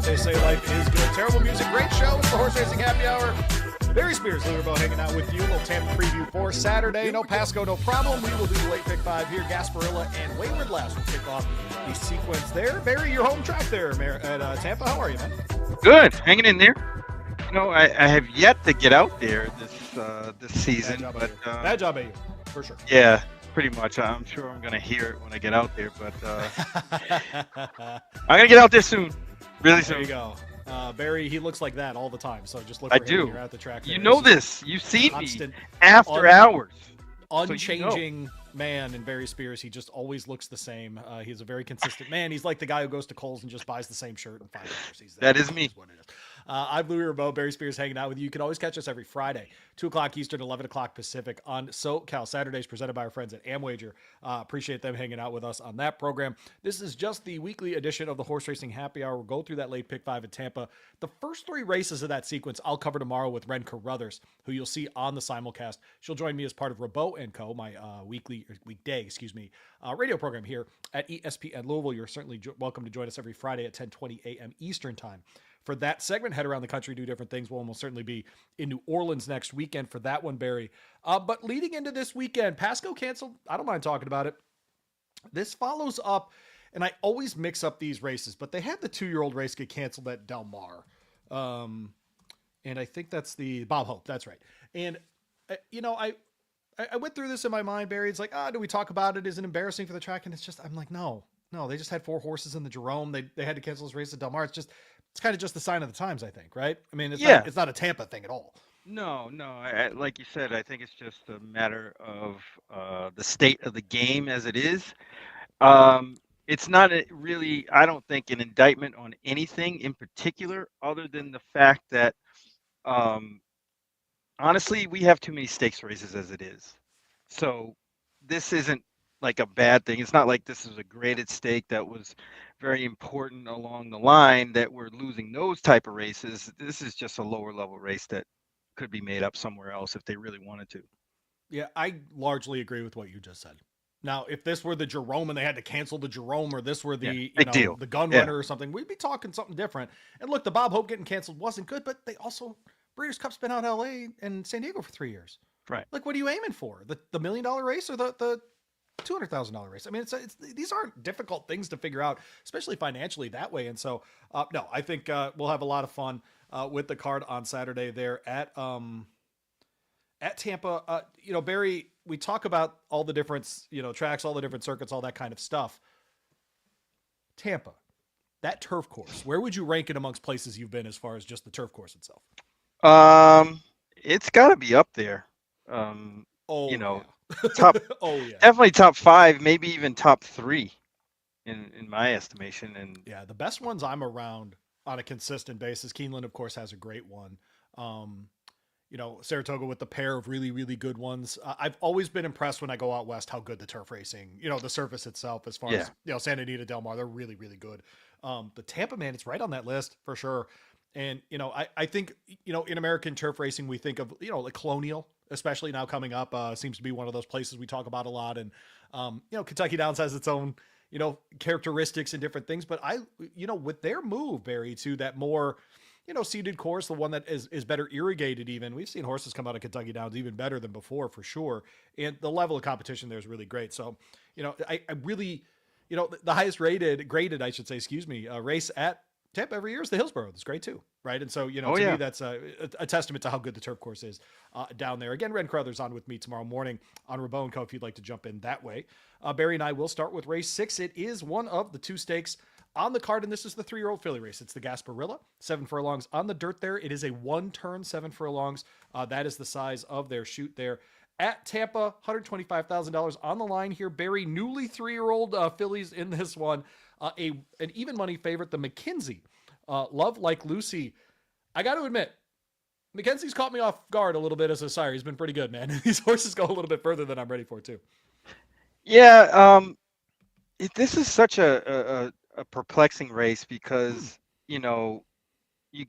what they say, life is good. Terrible music, great show. It's the Horse Racing Happy Hour. Barry Spears, Louis Bow hanging out with you. A little Tampa preview for Saturday. No Pasco, no problem. We will do the late pick 5 here. Gasparilla and Wayward Last will kick off the sequence there. Barry, your home track there at Tampa. How are you, man? Good, hanging in there. I have yet to get out there this season, Bad job at you, for sure. Yeah, pretty much. I'm sure I'm gonna hear it when I get out there, but I'm gonna get out there soon, really soon. There you go. Barry, he looks like that all the time, so just look for him when you're at the track. You know this. You've seen me after hours. Unchanging man in Barry Spears. He just always looks the same. He's a very consistent man. He's like the guy who goes to Kohl's and just buys the same shirt and $5. That is me. I'm Louis Rameau, Barry Spears hanging out with you. You can always catch us every Friday, 2 o'clock Eastern, 11 o'clock Pacific on SoCal Saturdays, presented by our friends at Amwager. Appreciate them hanging out with us on that program. This is just the weekly edition of the Horse Racing Happy Hour. We'll go through that late pick 5 at Tampa. The first 3 races of that sequence I'll cover tomorrow with Ren Carruthers, who you'll see on the simulcast. She'll join me as part of Rameau & Co., my weekday radio program here at ESPN Louisville. You're certainly welcome to join us every Friday at 10:20 a.m. Eastern Time. For that segment, head around the country, do different things. We'll almost certainly be in New Orleans next weekend for that one, Barry. But leading into this weekend, Pasco canceled. I don't mind talking about it. This follows up, and I always mix up these races, but they had the 2-year-old race get canceled at Del Mar. And I think that's the Bob Hope. That's right. And, I went through this in my mind, Barry. It's like, do we talk about it? Is it embarrassing for the track? And it's just, I'm like, no, they just had 4 horses in the Jerome. They had to cancel this race at Del Mar. It's kind of just the sign of the times, I think, right? I mean, it's not a Tampa thing at all. No. Like you said, I think it's just a matter of the state of the game as it is. It's not really, I don't think, an indictment on anything in particular, other than the fact that, honestly, we have too many stakes races as it is. So this isn't like a bad thing. It's not like this is a graded stake that was very important along the line that we're losing those type of races. This is just a lower level race that could be made up somewhere else if they really wanted to. Yeah, I largely agree with what you just said. Now, if this were the Jerome and they had to cancel the Jerome, or this were the the Gun Runner or something, we'd be talking something different. And look, the Bob Hope getting canceled wasn't good, but they also, Breeders' Cup's been out LA and San Diego for 3 years. Right. Like, what are you aiming for? The $1 million race or the $200,000 race? I mean, it's these aren't difficult things to figure out, especially financially that way. And so, no, I think we'll have a lot of fun with the card on Saturday there at Tampa. Barry, we talk about all the different, tracks, all the different circuits, all that kind of stuff. Tampa, that turf course, where would you rank it amongst places you've been as far as just the turf course itself? It's got to be up there. Top, definitely top 5, maybe even top 3 in my estimation. And yeah, the best ones I'm around on a consistent basis. Keeneland, of course, has a great one. Saratoga with the pair of really, really good ones. I've always been impressed when I go out west how good the turf racing, the surface itself, as far as Santa Anita, Del Mar, they're really, really good. The Tampa, man, it's right on that list for sure. And I think in American turf racing we think of like Colonial, especially now coming up, seems to be one of those places we talk about a lot. And Kentucky Downs has its own characteristics and different things. But with their move, Barry, to that more seeded course, the one that is better irrigated, even we've seen horses come out of Kentucky Downs even better than before for sure. And the level of competition there is really great. So I really the highest graded I should say, race at Tampa every year is the Hillsborough. That's great too, right? And so, to me, that's a testament to how good the turf course is down there. Again, Ren Carruthers on with me tomorrow morning on Rameau & Co. if you'd like to jump in that way. Barry and I will start with race 6. It is one of the 2 stakes on the card, and this is the 3-year-old filly race. It's the Gasparilla, 7 furlongs on the dirt there. It is a 1-turn, 7 furlongs. That is the size of their chute there. At Tampa, $125,000 on the line here. Barry, newly 3-year-old fillies in this one. An even money favorite, the McKenzie. Love Like Lucy. I got to admit, McKenzie's caught me off guard a little bit as a sire. He's been pretty good, man. These horses go a little bit further than I'm ready for, too. Yeah, this is such a perplexing race because, you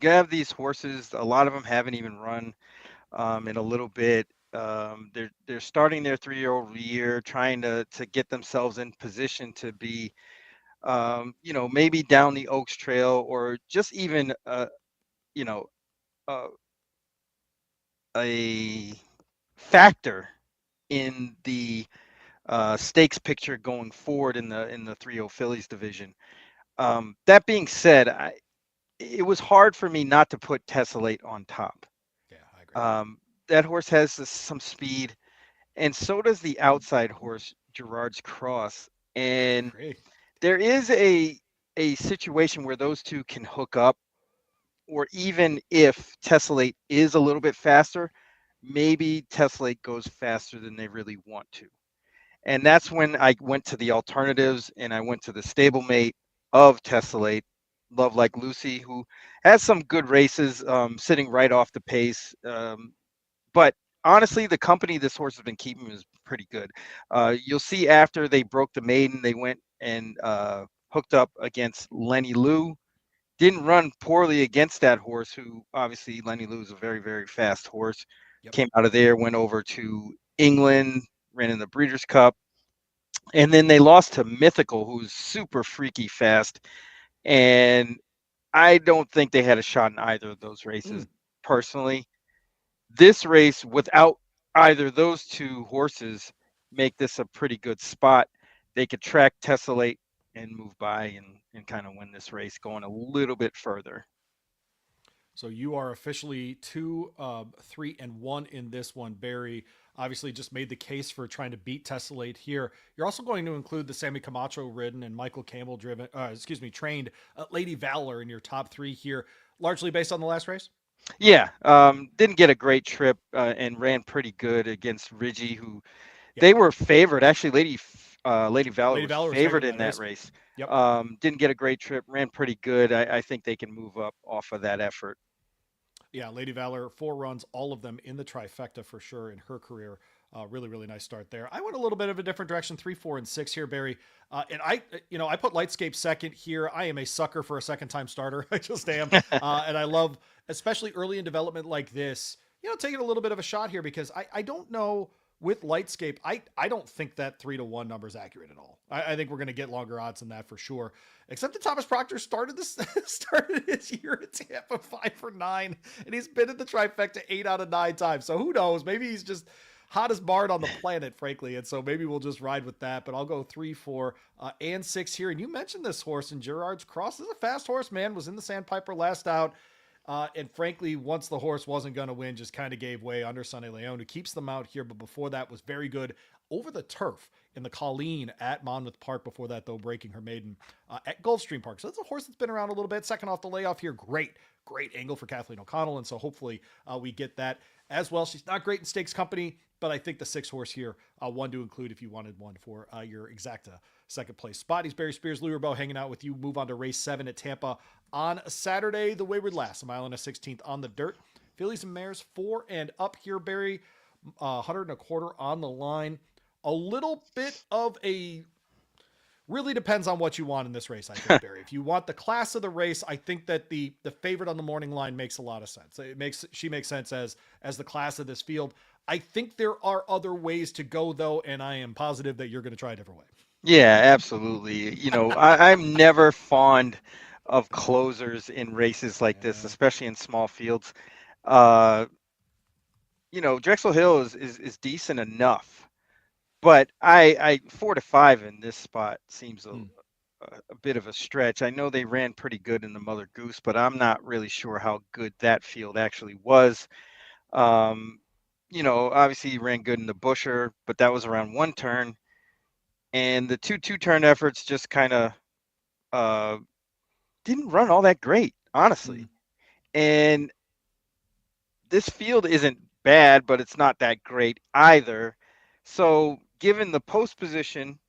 have these horses, a lot of them haven't even run in a little bit. They're starting their 3-year-old year, trying to get themselves in position to be maybe down the Oaks Trail, or just even you know, uh, a factor in the stakes picture going forward in the 3-0 Phillies division. That being said, it was hard for me not to put Tessellate on top. Yeah, I agree. Um, that horse has some speed, and so does the outside horse, Gerard's Cross. I And agree. there is a situation where those two can hook up, or even if Tessellate is a little bit faster, maybe Tessellate goes faster than they really want to. And that's when I went to the alternatives and I went to the stablemate of Tessellate, Love Like Lucy, who has some good races, sitting right off the pace. But honestly, the company this horse has been keeping is pretty good. You'll see after they broke the maiden, they went and hooked up against Lenny Lou. Didn't run poorly against that horse, who obviously Lenny Lou is a very, very fast horse. Yep. Came out of there, went over to England, ran in the Breeders' Cup, and then they lost to Mythical, who's super freaky fast. And I don't think they had a shot in either of those Mm. races personally. This race without either those two horses make this a pretty good spot. They could track Tessellate and move by and kind of win this race going a little bit further. So you are officially 2, 3, and 1 in this one, Barry. Obviously, just made the case for trying to beat Tessellate here. You're also going to include the Sammy Camacho ridden and Michael Campbell driven, trained Lady Valor in your top 3 here, largely based on the last race. Yeah, didn't get a great trip, and ran pretty good against Ridgie, who Yep. they were favored. Actually, Lady Valor Lady was Valor was favored favored in in that that race. race. Yep. Didn't get a great trip, ran pretty good. I think they can move up off of that effort. Yeah, Lady Valor, 4 runs, all of them in the trifecta for sure in her career. Really, really nice start there. I went a little bit of a different direction, 3, 4, and 6 here, Barry. I put Lightscape second here. I am a sucker for a second time starter. I just am, and I love, especially early in development like this. Taking a little bit of a shot here because I don't know with Lightscape. I don't think that 3-1 number is accurate at all. I think we're going to get longer odds than that for sure. Except that Thomas Proctor started this started his year at Tampa 5 for 9, and he's been in the trifecta 8 out of 9 times. So who knows? Maybe he's just hottest Bard on the planet, frankly. And so maybe we'll just ride with that. But I'll go 3, 4, and 6 here. And you mentioned this horse in Gerard's Cross. This is a fast horse, man. Was in the Sandpiper last out. And frankly, once the horse wasn't going to win, just kind of gave way under Sonny Leone, who keeps them out here. But before that was very good over the turf in the Colleen at Monmouth Park. Before that, though, breaking her maiden at Gulfstream Park. So that's a horse that's been around a little bit. Second off the layoff here. Great angle for Kathleen O'Connell. And so hopefully we get that as well. She's not great in stakes company, but I think the 6 horse here, one to include if you wanted one for your exacta second place spot. He's Barry Spears, Louis Rabeau hanging out with you. Move on to race 7 at Tampa on Saturday. The Wayward Lass, a mile and a 16th on the dirt. Fillies and mares 4 and up here, Barry. 100 and a quarter on the line. A little bit of a really depends on what you want in this race, I think, Barry. If you want the class of the race, I think that the favorite on the morning line makes a lot of sense. She makes sense as the class of this field. I think there are other ways to go though, and I am positive that you're going to try a different way. Yeah, absolutely. I'm never fond of closers in races like this, Yeah. especially in small fields. Uh, Drexel Hill is decent enough, but I 4 to 5 in this spot seems Hmm. a bit of a stretch. I know they ran pretty good in the Mother Goose, but I'm not really sure how good that field actually was. Um, Obviously he ran good in the Busher, but that was around one turn, and the two turn efforts just kind of uh, didn't run all that great, Hmm. honestly. And this field isn't bad, but it's not that great either. So, given the post position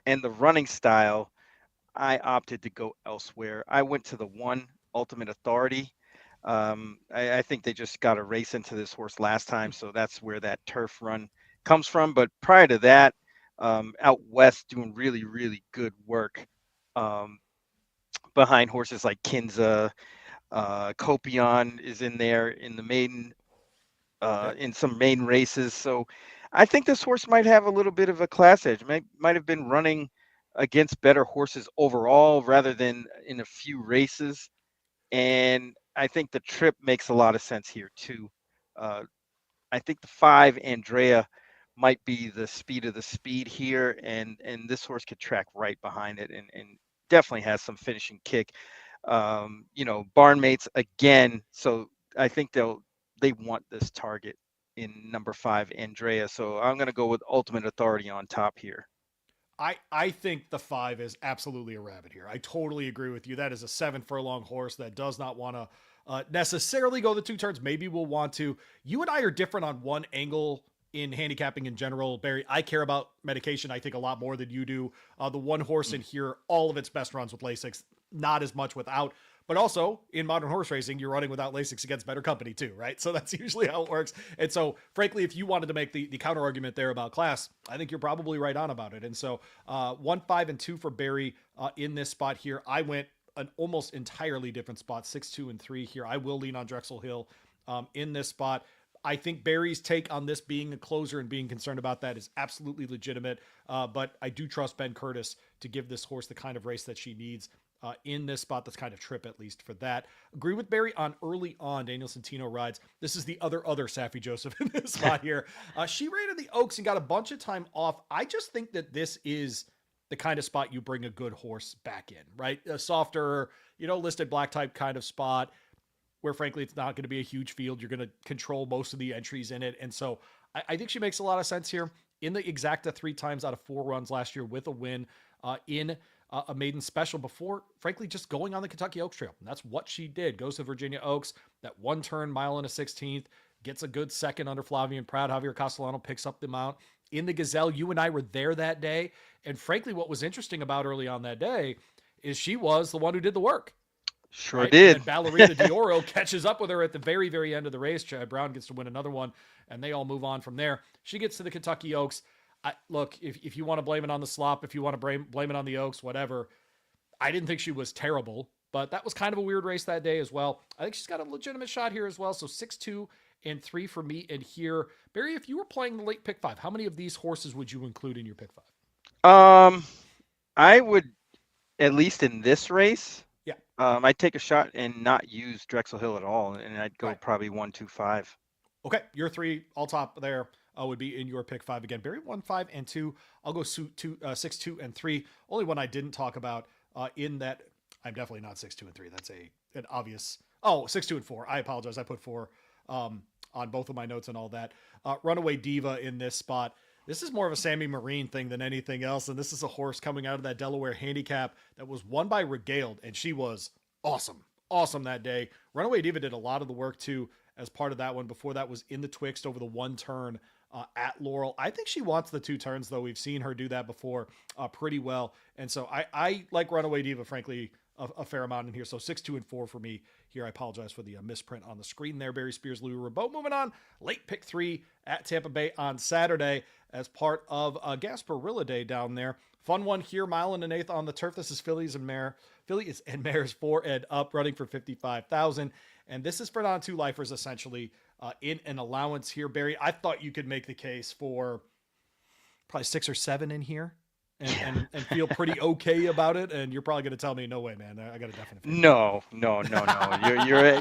and the running style, I opted to go elsewhere. I went to the one Ultimate Authority. I think they just got a race into this horse last time, so that's where that turf run comes from. But prior to that, out west doing really, really good work behind horses like Kinza. Copion is in there in the maiden, Yep. in some main races. So I think this horse might have a little bit of a class edge. Might have been running against better horses overall rather than in a few races. And I think the trip makes a lot of sense here too. Uh, I think the 5 Andrea might be the speed of the speed here, and this horse could track right behind it, and definitely has some finishing kick. Barn mates again, so I think they want this target in number 5 Andrea. So I'm going to go with Ultimate Authority on top here. I think the 5 is absolutely a rabbit here. I totally agree with you. That is a 7 furlong horse that does not want to necessarily go the 2 turns. Maybe we'll want to. You and I are different on one angle in handicapping in general, Barry. I care about medication, I think, a lot more than you do. The one horse in here, all of its best runs with Lasix, not as much without. But also in modern horse racing, you're running without Lasix against better company too, right? So that's usually how it works. And so, frankly, if you wanted to make the counter argument there about class, I think you're probably right on about it. And so, 1, 5, and 2 for Barry in this spot here. I went an almost entirely different spot, 6, 2, and 3 here. I will lean on Drexel Hill in this spot. I think Barry's take on this being a closer and being concerned about that is absolutely legitimate. But I do trust Ben Curtis to give this horse the kind of race that she needs in this spot. That's kind of trip, at least for that. Agree with Barry on early on. Daniel Santino rides. This is the other Safi Joseph in this spot here. She ran the Oaks and got a bunch of time off. I just think that this is the kind of spot you bring a good horse back in, right? A softer, listed black type kind of spot where frankly it's not going to be a huge field. You're going to control most of the entries in it. And so I think she makes a lot of sense here. In the exacta 3 times out of 4 runs last year with a win in a maiden special before, frankly, just going on the Kentucky Oaks Trail. And that's what she did. Goes to Virginia Oaks, that 1 turn, mile and a 16th, gets a good second under Flavian Proud. Javier Castellano picks up the mount. In the Gazelle, you and I were there that day. And frankly, what was interesting about early on that day is she was the one who did the work. Sure Right. And did. then Ballerina Dioro catches up with her at the very, very end of the race. Chad Brown gets to win another one, and they all move on from there. She gets to the Kentucky Oaks. Look, if you want to blame it on the slop, if you want to blame it on the Oaks, whatever. I didn't think she was terrible, but that was kind of a weird race that day as well. I think she's got a legitimate shot here as well. So 6, 2, and 3 for me. And here, Barry, if you were playing the late pick 5, how many of these horses would you include in your pick 5? I would, at least in this race, Yeah. I'd take a shot and not use Drexel Hill at all, and I'd go Right. probably 1, 2, 5. Okay, your 3 all top there would be in your pick 5 again. Barry 1, 5, and 2. I'll go 6, 2, and 3. Only one I didn't talk about in that. I'm definitely not 6, 2, and 3. That's an obvious. Oh, 6, 2, and 4. I apologize. I put 4 on both of my notes and all that. Runaway Diva in this spot. This is more of a Sammy Marine thing than anything else, and this is a horse coming out of that Delaware handicap that was won by Regaled, and she was awesome that day. Runaway Diva did a lot of the work too as part of that one. Before that was in the Twixt over the 1 turn at Laurel. I think she wants the 2 turns, though. We've seen her do that before pretty well. And so I like Runaway Diva, frankly, a fair amount in here. So 6, 2, and 4 for me here. I apologize for the misprint on the screen there. Barry Spears, Louis Rabot. Moving on, late pick 3 at Tampa Bay on Saturday as part of Gasparilla Day down there. Fun one here, mile and an eighth on the turf. This is Phillies and Mares 4 and up, running for 55,000. And this is for non-two lifers essentially in an allowance here, Barry. I thought you could make the case for probably 6 or 7 in here and feel pretty okay about it. And you're probably going to tell me, no way, man. I got a definite favorite. No.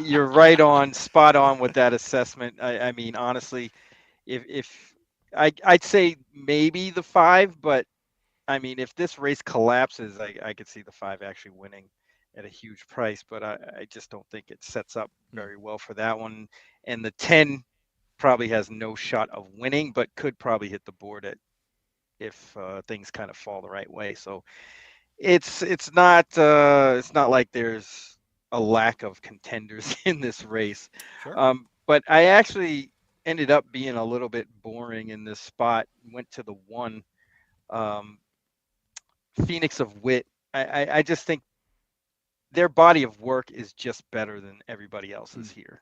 You're right on, spot on with that assessment. I mean, honestly, if I'd say maybe the 5, but I mean, if this race collapses, I could see the 5 actually winning at a huge price, but I just don't think it sets up very well for that one. And the 10 probably has no shot of winning, but could probably hit the board if things kind of fall the right way. So it's not like there's a lack of contenders in this race. Sure. But I actually ended up being a little bit boring in this spot. Went to the 1, Phoenix of Wit. I just think their body of work is just better than everybody else's here.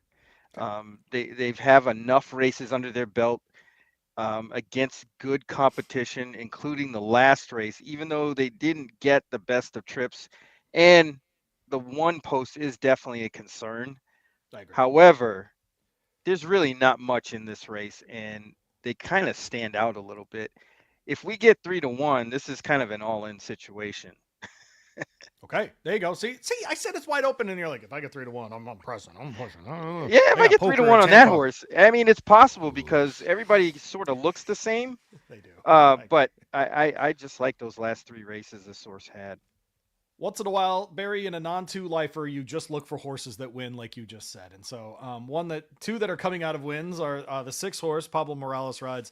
They've have enough races under their belt against good competition, including the last race, even though they didn't get the best of trips. And the 1 post is definitely a concern. I agree. However, there's really not much in this race, and they kind of stand out a little bit. if we get 3-1, this is kind of an all-in situation. Okay, there you go. See, I said it's wide open, and you're like, if I get 3-1, I'm pressing, I'm pushing. Yeah, if They I got get three to poker one at on that Tampa. horse, I mean, it's possible Oof, because everybody sort of looks the same. they do. But I just like those last three races the source had. Once in a while, Barry, in a non-two lifer, you just look for horses that win, like you just said. And so, two that are coming out of wins are the 6 horse Pablo Morales rides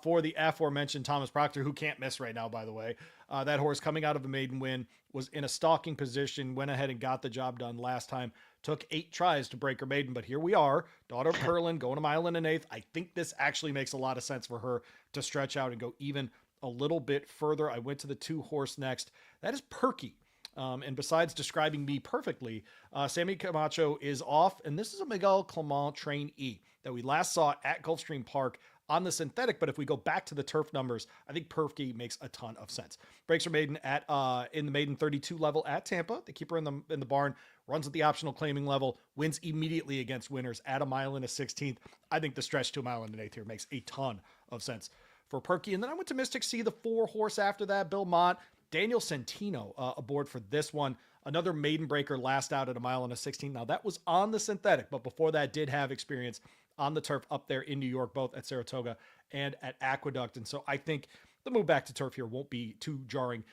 for the aforementioned Thomas Proctor, who can't miss right now, by the way. That horse coming out of a maiden win was in a stalking position, went ahead and got the job done last time. Took 8 tries to break her maiden, but here we are, daughter of Curlin, going a mile and an eighth. I think this actually makes a lot of sense for her to stretch out and go even a little bit further. I went to the 2 horse next. That is Perky. And besides describing me perfectly, Sammy Camacho is off, and this is a Miguel Clement train E that we last saw at Gulfstream Park on the synthetic. But if we go back to the turf numbers, I think Perfkey makes a ton of sense. Breaks her maiden at in the maiden 32 level at Tampa. They keep her in the barn. Runs at the optional claiming level. Wins immediately against winners at a mile and a 16th. I think the stretch to a mile and an eighth here makes a ton of sense for Perky. And then I went to Mystic Sea, the 4 horse after that. Bill Mott, Daniel Centino aboard for this one. Another maiden breaker last out at a mile and a 16. Now, that was on the synthetic, but before that, did have experience on the turf up there in New York, both at Saratoga and at Aqueduct. And so I think the move back to turf here won't be too jarring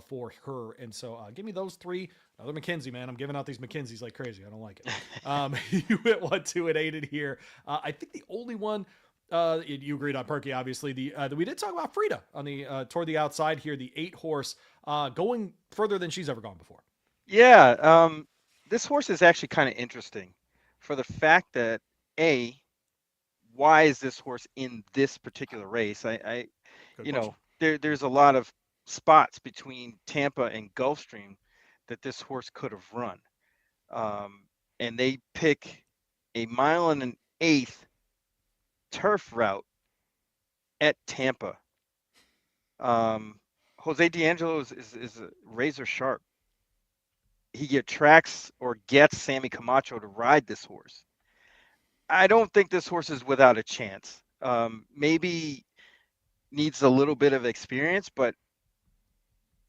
for her. And so give me those 3. Another McKenzie, man. I'm giving out these McKenzies like crazy. I don't like it. You went 1, 2, and 8 in here. I think the only one you agreed on Perky, obviously. We did talk about Frida on the toward the outside here, the 8 horse, going further than she's ever gone before. Yeah, this horse is actually kind of interesting for the fact that a why is this horse in this particular race? Good You question. know, there's a lot of spots between Tampa and Gulfstream that this horse could have run, and they pick a mile and an eighth turf route at Tampa. Um, Jose D'Angelo is razor sharp. He attracts or gets Sammy Camacho to ride this horse. I don't think this horse is without a chance. Maybe needs a little bit of experience, but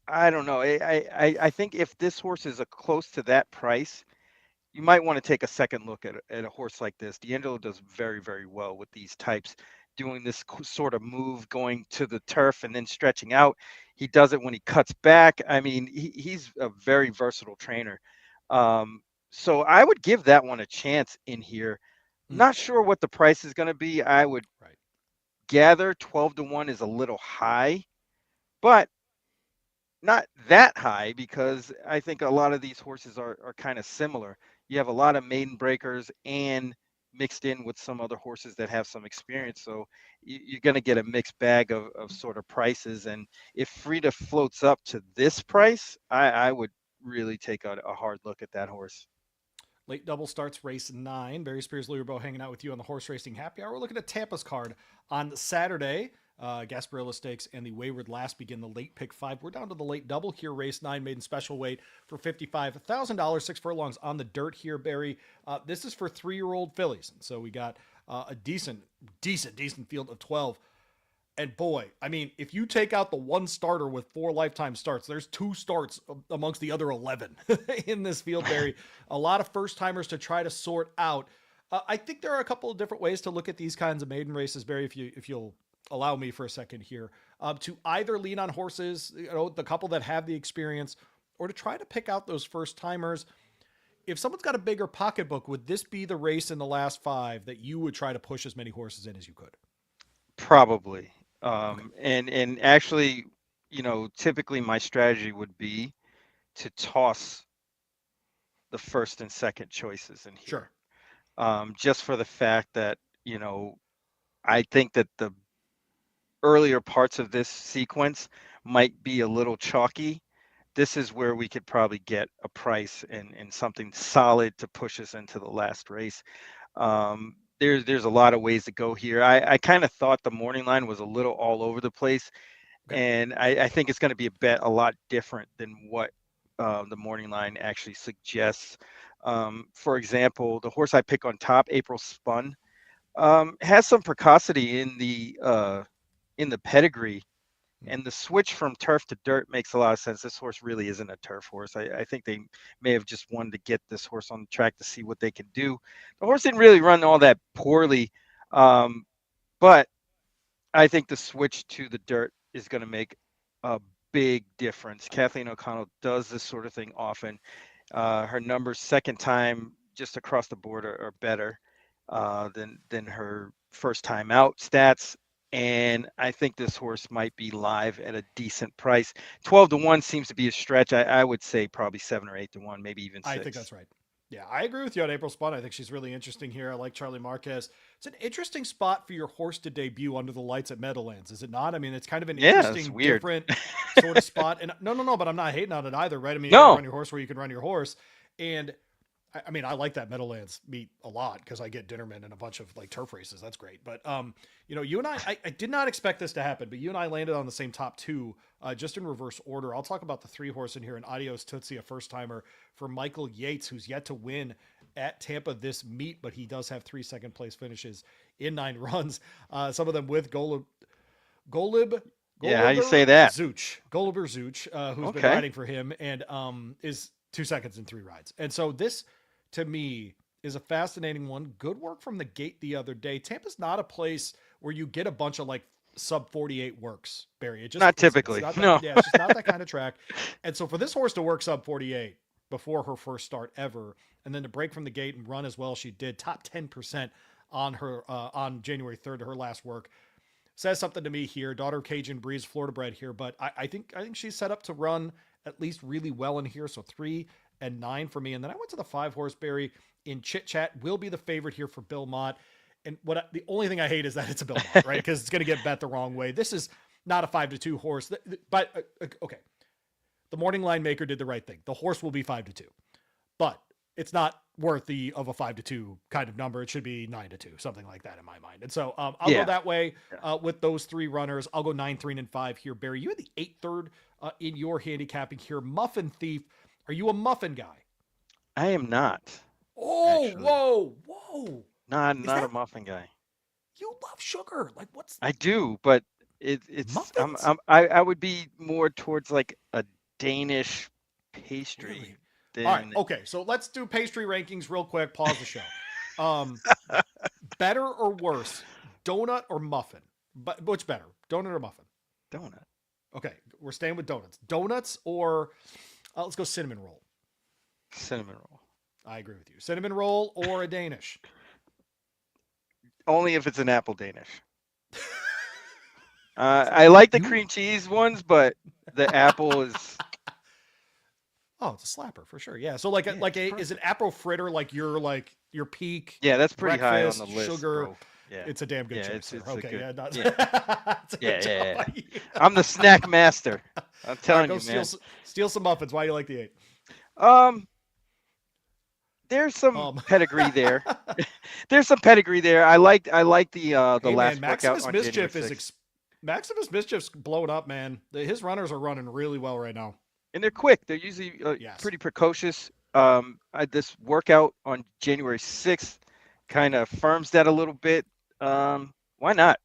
I don't know. I think if this horse is a close to that price, you might want to take a second look at a horse like this. D'Angelo does very, very well with these types, doing this sort of move, going to the turf and then stretching out. He does it when he cuts back. I mean, he's a very versatile trainer. Um, so I would give that one a chance in here. Mm, Not sure what the price is going to be. I would right. gather 12-1 is a little high, but not that high because I think a lot of these horses are kind of similar. You have a lot of maiden breakers and mixed in with some other horses that have some Right. experience. So you're going to get a mixed bag of sort of prices. And if Frida floats up to this price, I would really take a hard look at that horse. Late double starts race 9. Barry Spears, Louisville hanging out with you on the horse racing happy hour. We're looking at Tampa's card on Saturday. Gasparilla Stakes and the Wayward Last begin the late pick 5. We're down to the late double here. Race 9 maiden special weight for $55,000. 6 furlongs on the dirt here, Barry. This is for 3-year-old fillies. And so we got a decent field of 12. And boy, I mean, if you take out the one starter with 4 lifetime starts, there's 2 starts amongst the other 11 in this field, Barry. A lot of first timers to try to sort out. I think there are a couple of different ways to look at these kinds of maiden races, Barry. If you'll allow me for a second here, to either lean on horses, the couple that have the experience, or to try to pick out those first timers. If someone's got a bigger pocketbook, would this be the race in the last 5 that you would try to push as many horses in as you could? Probably. Okay, And actually, typically my strategy would be to toss the first and second choices in here, sure. just for the fact that you know I think that the earlier parts of this sequence might be a little chalky. This is where we could probably get a price and something solid to push us into the last race. There's a lot of ways to go here. I kind of thought the morning line was a little all over the place, Okay. and I think it's going to be a bet a lot different than what the morning line actually suggests. For example, the horse I pick on top, April Spun, has some precocity in the pedigree. And the switch from turf to dirt makes a lot of sense. This horse really isn't a turf horse. I think they may have just wanted to get this horse on the track to see what they can do. The horse didn't really run all that poorly, but I think the switch to the dirt is going to make a big difference. Kathleen O'Connell does this sort of thing often. Her numbers second time just across the board are better than her first time out stats. And I think this horse might be live at a decent price. 12-1 seems to be a stretch. I would say probably 7 or 8-1, maybe even I think 6. that's right. Yeah, I agree with you on April Spawn. I think she's really interesting here. I like Charlie Marquez. It's an interesting spot for your horse to debut under the lights at Meadowlands, is it not? I mean, it's kind of an Yeah, it's interesting, weird. different sort of spot. And no, but I'm not hating on it either, right? I mean, you got to No. run your horse where you can run your horse. And I mean, I like that Meadowlands meet a lot because I get Dinnerman and a bunch of like turf races. That's great. But you and I did not expect this to happen, but you and I landed on the same top two, just in reverse order. I'll talk about the 3 horse in here, and Adios Tootsie, a first timer for Michael Yates, who's yet to win at Tampa this meet, but he does have 3 second place finishes in 9 runs. Some of them with Golub Yeah, how you say that? Goluber Zuch, who's been Okay. riding for him and is 2 seconds in 3 rides. And so this, to me, is a fascinating one. Good work from the gate the other day. Tampa's not a place where you get a bunch of like sub 48 works, Barry. It just Not isn't. It's typically. not that. No. Yeah, it's just not that kind of track. And so for this horse to work sub 48 before her first start ever, and then to break from the gate and run as well as she did, top 10% on her on January 3rd to her last work, says something to me here. Daughter of Cajun Breeze, Florida bred here, but I think she's set up to run at least really well in here. So 3 and 9 for me, and then I went to the 5 horse, Barry, in Chit Chat. Will be the favorite here for Bill Mott. And the only thing I hate is that it's a Bill Mott, right? Because it's going to get bet the wrong way. This is not a 5-2 horse, but okay. The morning line maker did the right thing. The horse will be 5-2, but it's not worthy of a 5-2 kind of number. It should be 9-2, something like that in my mind. And so I'll go that way with those 3 runners. I'll go 9, 3, and 5 here. Barry, you had the 8-3 in your handicapping here. Muffin Thief. Are you a muffin guy? I am not. Oh, Actually. whoa. Not a muffin guy. You love sugar. Like what's I do, but it's muffins? I would be more towards like a Danish pastry Really? All right. than Okay. So let's do pastry rankings real quick. Pause the show. Better or worse, donut or muffin? But which better, donut or muffin? donut. Okay, we're staying with donuts. Donuts or let's go cinnamon roll. Cinnamon roll. I agree with you. Cinnamon roll or a Danish. Only if it's an apple Danish. I like the You? cream cheese ones, but the apple is Oh, it's a slapper for sure. Yeah. So like it's is an perfect. apple fritter like your peak Yeah, that's pretty high on breakfast the list, sugar? bro. Yeah. It's a damn good Yeah, choice, it's sir. it's a Okay, good yeah, not yeah. it's a Yeah, good yeah, job yeah. by you. I'm the snack master. I'm All right, telling go you, man. steal some muffins. Why do you like the 8? Um, there's some Um, pedigree there. There's some pedigree there. I like the hey man, last workout on January 6th. Maximus Mischief's blowing up, man. His runners are running really well right now. And they're quick. They're usually Yes. pretty precocious. This workout on January 6th kind of firms that a little bit. Why not?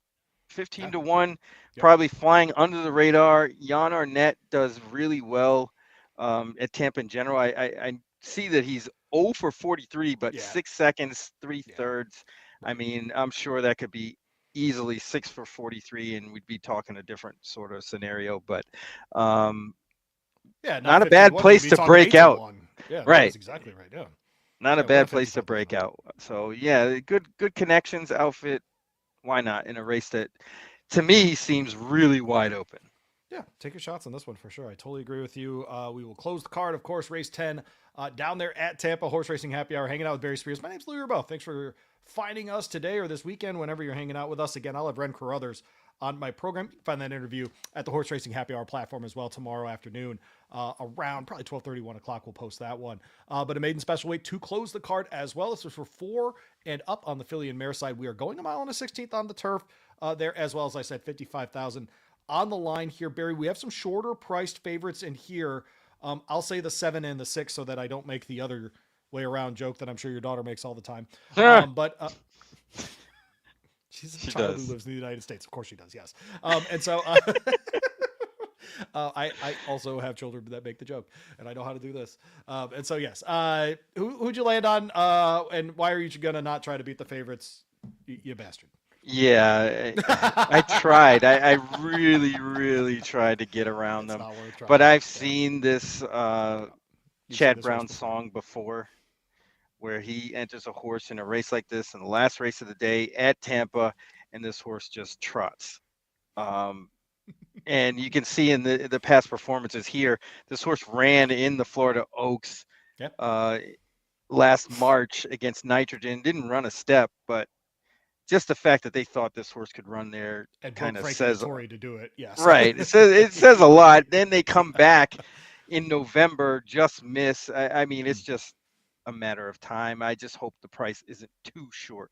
15 Yeah. to 1, Yep. probably flying under the radar. Jan Arnett does really well at Tampa in general. I see that he's 0 for 43, but Yeah. 6 seconds, 3 Yeah. thirds. I Right. mean, I'm sure that could be easily 6 for 43, and we'd be talking a different sort of scenario. But um, Yeah, not not a 15 to bad 1. We'd place be to talking break 8 to out. 1. Yeah, no, Right. that's exactly right. Yeah. Not a Yeah, win a bad place 50 to 50 break now. out. So yeah, good connections, outfit. Why not in a race that to me seems really wide open? Yeah, take your shots on this one for sure. I totally agree with you. We will close the card, of course, race 10 down there at Tampa, Horse Racing Happy Hour, hanging out with Barry Spears. My name's Louis Rebell. Thanks for finding us today or this weekend, whenever you're hanging out with us. Again, I'll have Ren Carruthers on my program. You can find that interview at the Horse Racing Happy Hour platform as well tomorrow afternoon, around probably 12:30, 1 o'clock. We'll post that one. But a maiden special weight to close the card as well. This was for 4 and up on the filly and mare side. We are going a mile and a 16th on the turf there, as well as I said, 55,000 on the line here, Barry. We have some shorter priced favorites in here. I'll say the 7 and the 6 so that I don't make the other way around joke that I'm sure your daughter makes all the time. But she's a She child who does. lives in the United States. Of course she does. Yes. And so I also have children that make the joke, and I know how to do this. And so yes, who'd you land on? And why are you gonna not try to beat the favorites, you bastard? Yeah, I tried. I really, really tried to get around It's them, not worth but trying. I've Yeah, seen this you've seen Chad this horse Brown before. song before, where he enters a horse in a race like this, in the last race of the day at Tampa, and this horse just trots. Um, and you can see in the past performances here, this horse ran in the Florida Oaks Yeah, uh, last March against Nitrogen. Didn't run a step, but just the fact that they thought this horse could run there and kind broke of Frankie says Dettori to do it. Yes. right. It says a lot. Then they come back in November, just miss. I mean, it's just a matter of time. I just hope the price isn't too short.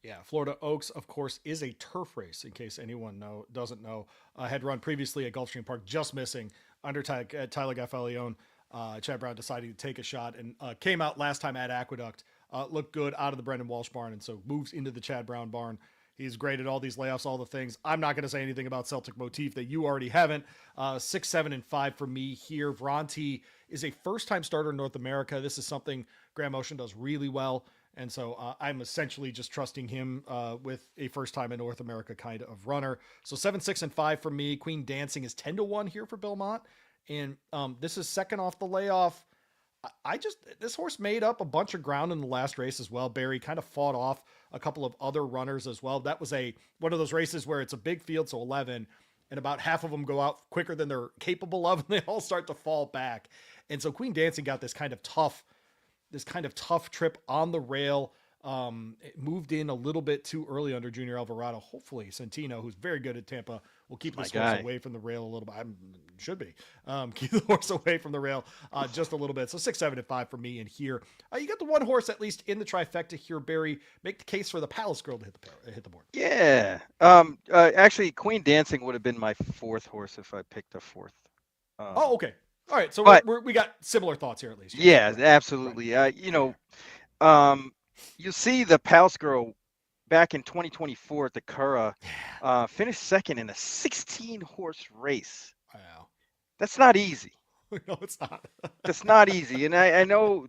Yeah, Florida Oaks, of course, is a turf race. In case anyone doesn't know, had run previously at Gulfstream Park, just missing under Tyler Gaffalione. Chad Brown decided to take a shot and came out last time at Aqueduct. Looked good out of the Brendan Walsh barn, and so moves into the Chad Brown barn. He's great at all these layoffs, all the things. I'm not going to say anything about Celtic Motif that you already haven't. 6, 7, and 5 for me here. Vronti is a first time starter in North America. This is something Graham Motion does really well. And so I'm essentially just trusting him with a first time in North America kind of runner. So 7, 6, and 5 for me. Queen Dancing is 10-1 here for Belmont. And this is second off the layoff. This horse made up a bunch of ground in the last race as well. Barry kind of fought off a couple of other runners as well. That was one of those races where it's a big field, so 11, and about half of them go out quicker than they're capable of, and they all start to fall back. And so Queen Dancing got this kind of tough trip on the rail. It moved in a little bit too early under Junior Alvarado. Hopefully, Santino, who's very good at Tampa, will It's keep my this horse guy. away from the rail a little bit. Should be keep the horse away from the rail just a little bit. So 6, 7, and 5 for me in here. You got the one horse at least in the trifecta here, Barry. Make the case for the Palace Girl to hit the board. Yeah. Actually, Queen Dancing would have been my fourth horse if I picked a fourth. Oh, Um, okay. All right. So but we got similar thoughts here at least. Yes. yeah, Right. Right. absolutely. Yeah. Um, you see the Palace Girl back in 2024 at the Cura, Yeah. finished second in a 16 horse race. Wow. That's not easy. No, it's not. That's not easy. And I know,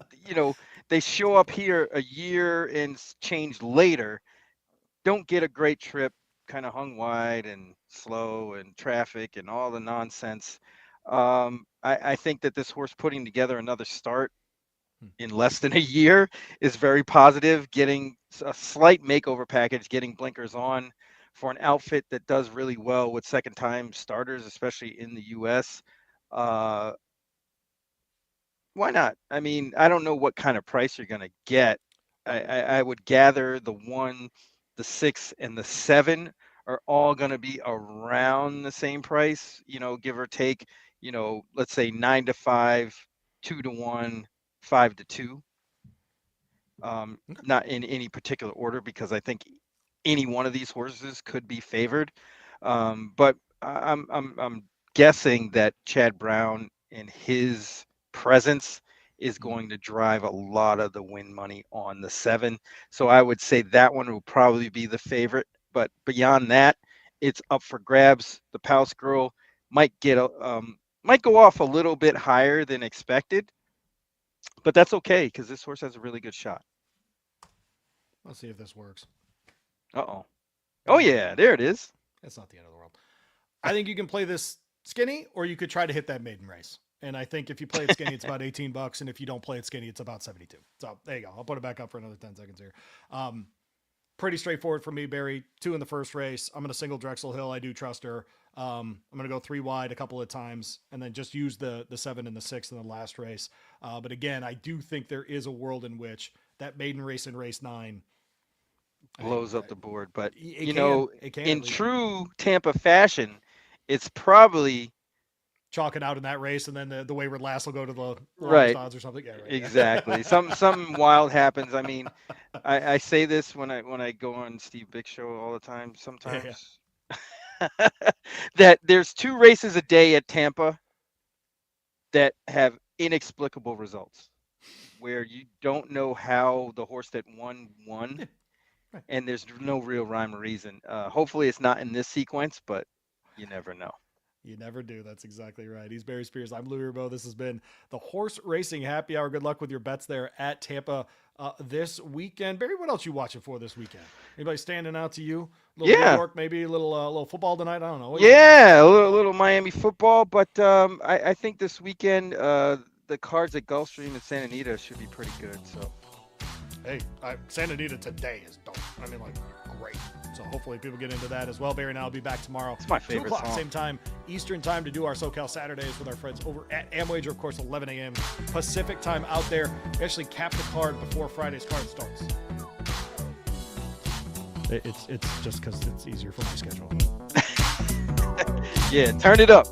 they show up here a year and change later, don't get a great trip, kind of hung wide and slow and traffic and all the nonsense. I think that this horse putting together another start in less than a year is very positive. Getting a slight makeover package, getting blinkers on for an outfit that does really well with second time starters, especially in the US. Uh, why not? I mean, I don't know what kind of price you're going to get. I would gather the 1, the 6, and the 7 are all going to be around the same price, give or take, let's say 9 to 5, 2 to 1, 5 to 2. Okay. Not in any particular order because I think any one of these horses could be favored. But I'm guessing that Chad Brown and his presence is Mhm. going to drive a lot of the win money on the 7. So I would say that one will probably be the favorite. But beyond that, it's up for grabs. The Palace Girl might go off a little bit higher than expected, but that's okay because this horse has a really good shot. Let's see if this works. Uh-oh. Oh Nah, yeah, there it is. it's not the end of the world. I think you can play this skinny, or you could try to hit that maiden race. And I think if you play it skinny, it's about $18, and if you don't play it skinny, it's about 72. So there you go. I'll put it back up for another 10 seconds here. Um, Pretty straightforward for me, Barry. 2 in the first race. I'm going to single Drexel Hill. I do trust her. I'm going to go 3 wide a couple of times, and then just use the 7 and the 6 in the last race. But again, I do think there is a world in which that maiden race in race 9, Blows up the board. But, it can. It can in at least. true Tampa fashion, it's probably Chalk it out in that race, and then the wayward lass will go to the longest right. odds or something. Yeah, right. Exactly. Something wild happens. I mean, I say this when I go on Steve Big Show all the time Yeah, yeah. sometimes. That there's 2 races a day at Tampa that have inexplicable results where you don't know how the horse that won, Yeah, right. and there's no real rhyme or reason. Hopefully, it's not in this sequence, but you never know. You never do. That's exactly right. He's Barry Spears. I'm Louis Rabo. This has been the Horse Racing Happy Hour. Good luck with your bets there at Tampa this weekend. Barry, what else you watching for this weekend? Anybody standing out to you? A little New Yeah. York, maybe a little football tonight. I don't know. Yeah, a little Miami football, but I think this weekend the cards at Gulfstream and Santa Anita should be pretty good. So hey, Santa Anita today is dope. I mean, like, great. So hopefully people get into that as well. Barry and I will be back tomorrow. it's my favorite 2 o'clock, song. same time, Eastern time, to do our SoCal Saturdays with our friends over at Amwager. Of course, 11 a.m. Pacific time out there. We actually cap the card before Friday's card starts. It's just because it's easier for my schedule. Yeah, turn it up.